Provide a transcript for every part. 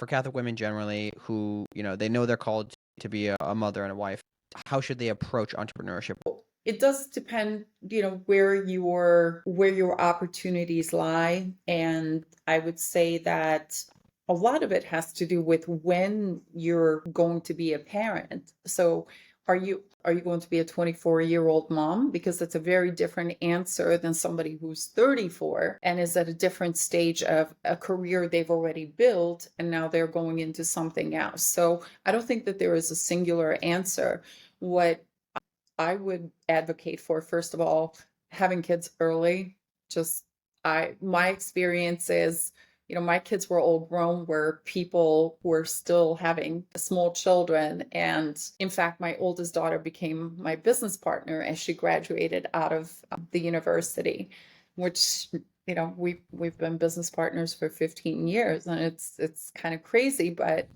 for Catholic women generally who, they know they're called to be a mother and a wife, how should they approach entrepreneurship? It does depend, where your opportunities lie. And I would say that a lot of it has to do with when you're going to be a parent. So are you going to be a 24-year-old mom? Because that's a very different answer than somebody who's 34 and is at a different stage of a career they've already built and now they're going into something else. So I don't think that there is a singular answer. What I would advocate for, first of all, having kids early. Just my experience is, my kids were all grown where people were still having small children. And in fact, my oldest daughter became my business partner as she graduated out of the university, which we've been business partners for 15 years, and it's kind of crazy, but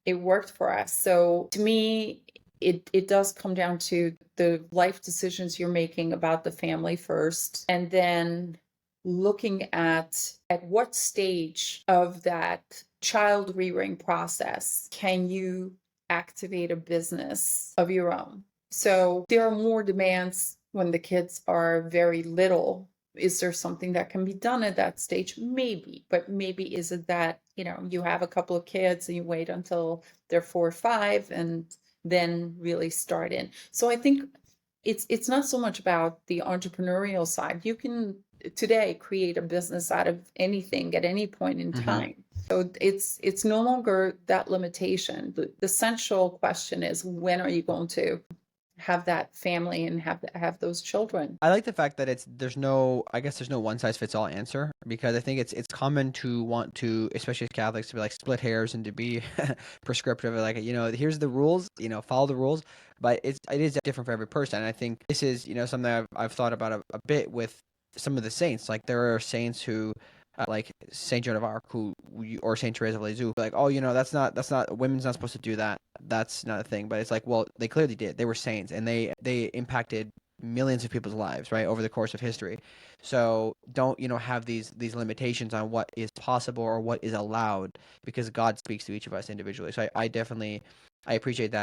it worked for us. So to me, it does come down to the life decisions you're making about the family first, and then looking at what stage of that child rearing process can you activate a business of your own. So there are more demands when the kids are very little. Is there something that can be done at that stage? Maybe, but maybe is it that, you have a couple of kids and you wait until they're 4 or 5 and then really start in. So I think it's not so much about the entrepreneurial side. You can today create a business out of anything at any point in Hmm. time. So it's no longer that limitation. The essential question is, when are you going to have that family and have those children? I like the fact that I guess there's no one size fits all answer, because I think it's common to want to, especially as Catholics, to be like split hairs and to be prescriptive, like, here's the rules, follow the rules, but it is different for every person. And I think this is, something I've thought about a bit with some of the saints. Like there are saints who, like Saint Joan of Arc, or Saint Teresa of Lisieux, like, oh, that's not women's not supposed to do that. That's not a thing. But it's like, well, they clearly did. They were saints, and they impacted millions of people's lives, right, over the course of history. So don't, have these limitations on what is possible or what is allowed, because God speaks to each of us individually. So I definitely, I appreciate that